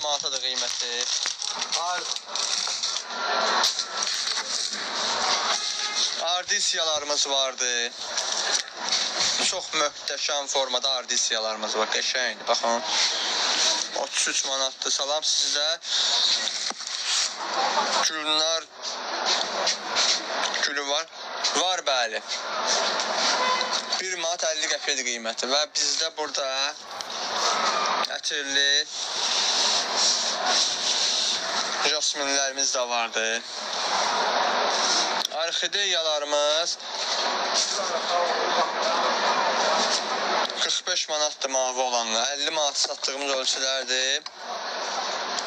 manatadır qiyməti. Ardisiyalarımız vardı. Çox möhtəşəm formada ardisiyalarımız var. Qəşəngdir. Baxın. 33 manatdır. Salam sizə. Gülnar gülü var. Var bəli. 1 manat 50 qəpiyə qiyməti və bizdə burada ətirli jasminlərimiz də vardı. Orxideyalarımız 45 manatdır mavi olanlar. 50 manat satdığımız ölçülərdir.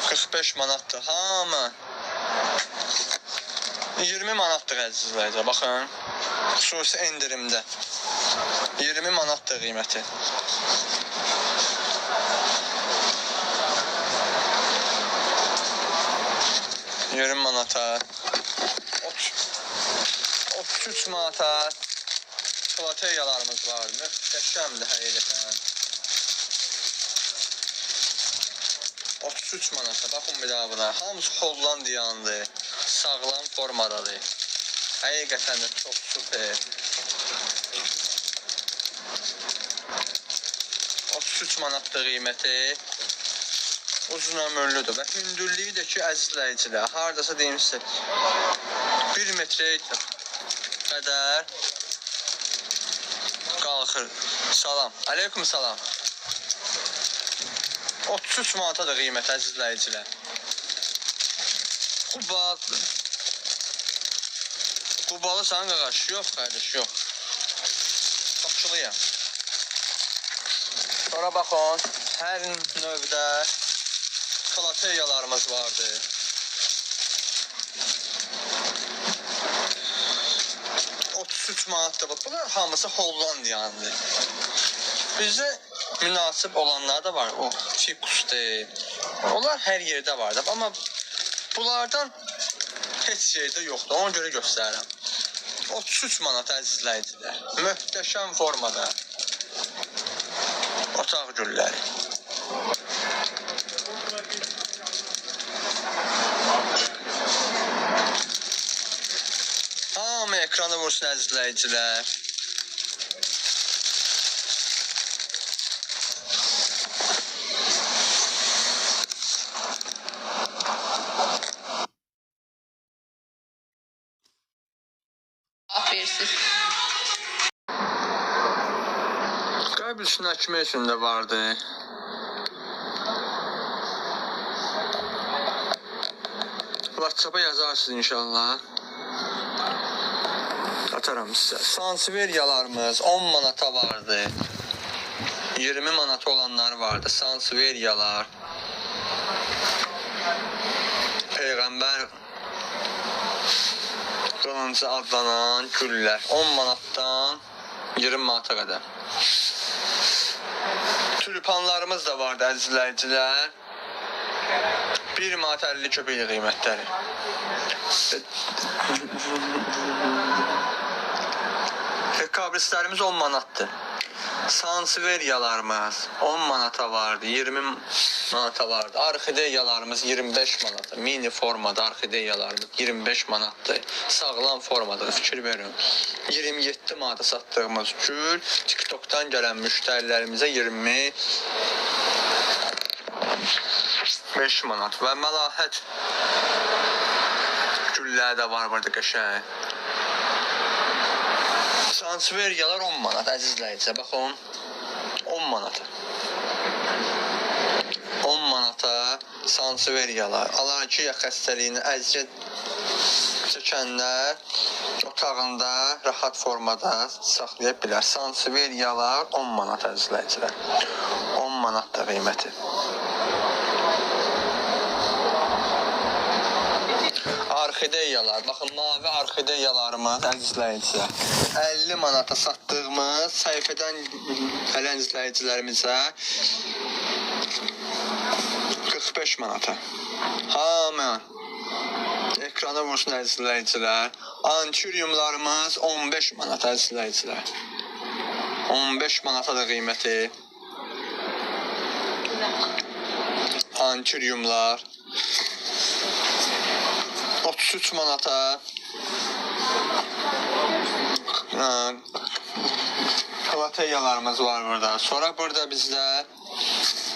45 manatdır. Hamı 20 manatdır əzizlərdə. Baxın. Xüsusi endirimdə. 20 manatdır qiyməti. manata 33 manata plateyalarımız var. Möhtəşəmdir həqiqətən. 33 manata. Baxın bir daha buna. Hamısı Hollandiyandır. Sağlam formadadır. Həqiqətən də çox süper. 33 manatdır qiyməti. Uzun ömürlüdür və hündürlüyü də ki, əzizləyicilər, haradasa deyim sizə 1 metrə qədər qalxır. Salam. Aleyküm salam. 33 manatadır qiymət əzizləyicilər. Qubalı sən qaqaş, yox qardaş, yox. Baxçılıyam. Sonra baxın, hər növdə plateyalarımız vardı. $33 manatdır. Bunlar hamısı Hollandiyandır. Bizdə münasib olanlar da var. O fikusdur. Onlar hər yerdə vardır. Amma bunlardan heç yerdə yoxdur. Ona görə göstərirəm. 33 manat əzizləyicilər. Möhtəşəm formada. Otaq gülləri. Hamı ekranı vursun əzizləyicilər. Qəbil sinəkmə üçün də vardı. WhatsApp'a yazarsınız inşallah. Atarım sizə. Sanseveriyalarımız 10 manata vardı. 20 manata olanlar vardı. Sanseveriyalar. Peyğəmbər qılıncı adlanan güllər. 10 manatdan 20 manata qədər. Tülpanlarımız da vardı əzizləyicilər. 1 manat 50 köpək qiymətləri. Kabrislərimiz 10 manatdır. Sanseveriyalarımız 10 manata vardı, 20 manata vardı. Orxideyalarımız 25 manatdır. Mini formada orxideyalarımız 25 manatdır. Sağlam formada fikir verin. 27 manata satdığımız gül TikTok'dan gələn müştərilərimizə 25 manat və məlahət güllər də var burada qəşəng. Sanseveriyalar 10 manat əzizləyicilər. Baxın 10 manata. 10 manata sanseveriyalar. Alergiya xəstəliyini əziyyət çəkənlər otağında rahat formada saxlaya bilər. Sanseveriyalar 10 manat əzizləyicilər. 10 manat da qiyməti. Orxideyalar, baxın mavi orxideyalarımız əzizləyicilər 50 manata satdığımız səhifədən gələn izləyicilərimizə 45 manata. Hamı ekrana vursun əzizləyicilər. Antiryumlarımız 15 manata əzizləyicilər. 15 manata da qiyməti. antiryumlar 33 manata. Kalateyalarımız var burada. Sonra burada bizdə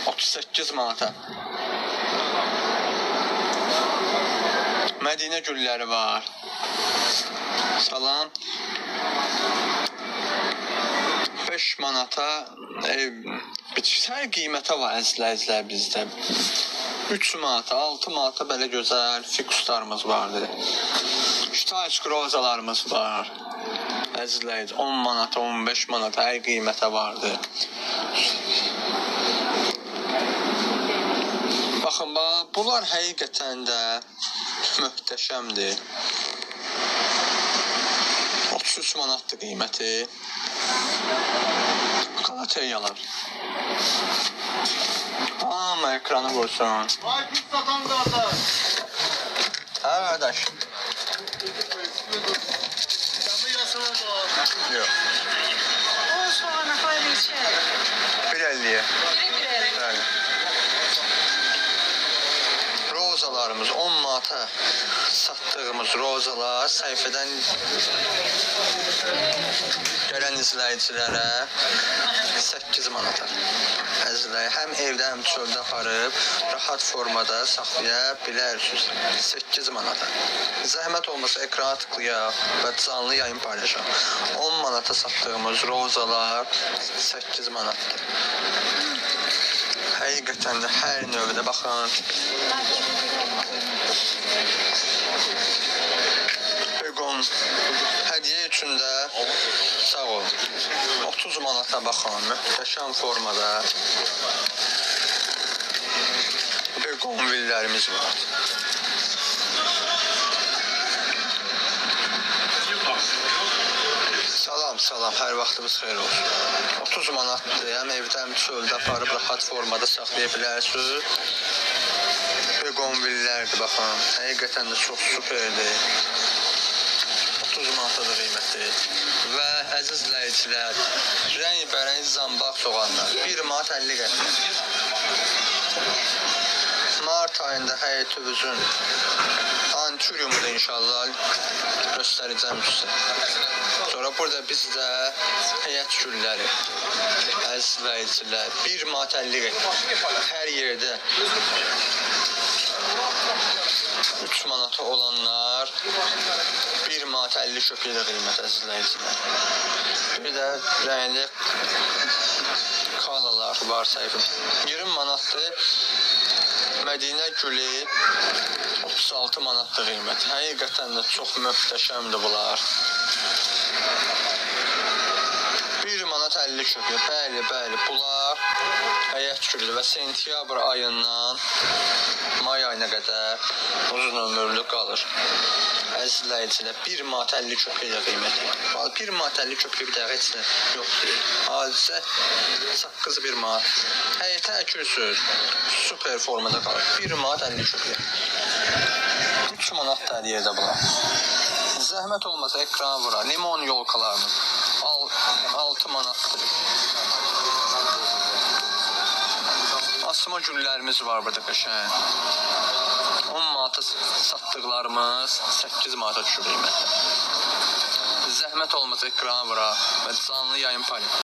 38 manata Mədinə gülləri var. Salam. 5 manata bitkisel qiymətə var əzizlər bizdə. 3 manata, 6 manata belə gözəl fikuslarımız vardır. Ştayçk rozalarımız var. Əzizlər 10 manata, 15 manata hər qiymətə vardır. Baxın, bunlar həqiqətən də möhtəşəmdir. 33 manatdır qiyməti. Kalateyalar. Amma ekranı vursun. Vay pis satan qardaş. Hə, qardaş. Səndə yasılan var. Yox. O soğana koy bir şey. 1.50-yə. Biri. Bəli. Rozalarımız 10 manata satdığımız rozalar səhifədən gələn izləyicilərə 8 manata. Əzizlər, həm evdə, həm çöldə aparıb rahat formada saxlaya bilərsiniz. 8 manata. Zəhmət olmasa ekrana tıklayaq və canlı yayın paylaşaq. 10 manata satdığımız rozalar 8 manatdır. Həqiqətən də hər növdə baxın. Begon hədiyyə üçün də sağ olun. 30 manata baxın, möhtəşəm formada begon villərimiz var. Salam, hər vaxtımız xeyir olsun. 30 manatdır, həm evdə, həm çöldə aparıb rahat formada saxlaya bilərsiniz. Begonvillərdir, baxın, həqiqətən də çox superdir. 30 manatadır qiyməti. Və əziz izləyicilər, rəng-bərəng zambaq soğanlar 1 manat 50 qəpik. Mart ayında həyətümüzün antiryumunu inşallah göstərəcəm sizə. Sonra burada bizdə həyət gülləri, əziz izləyicilər, 1 manat 50 qəpik. Hər yerdə 3 manata olanlar 1 manat 50 köpəklə qiymət, əziz izləyicilər. Bir də rəngli kalalar var səhifədə. 20 manatdır. Mədinə gülü 36 manatdır qiymət. Həqiqətən də çox möhtəşəmdir bunlar. 1 manat 50 köpək. Bəli, bunlar həyət gülü və sentyabr ayından may ayına qədər uzun ömürlü qalır. Əziz izləyicilər, 1 manat 50 köpəklə qiyməti. 1 manat 50 köpək bir dəqiqə heç nə yoxdur. Hadisə saqqız 1 manat. Həyətə əkürsünüz, super formada qalır. 1 manat 50 köpək. 3 manat hər yerdə bunlar. Zəhmət olmasa ekrana vura. Limon yolkalarımız 6 manatdır. Asma güllərimiz var burada qəşəng. 10 manata satdıqlarımız 8 manata düşür qiymətdə. Zəhmət olmasa ekrana vura və canlı yayın paylaşın.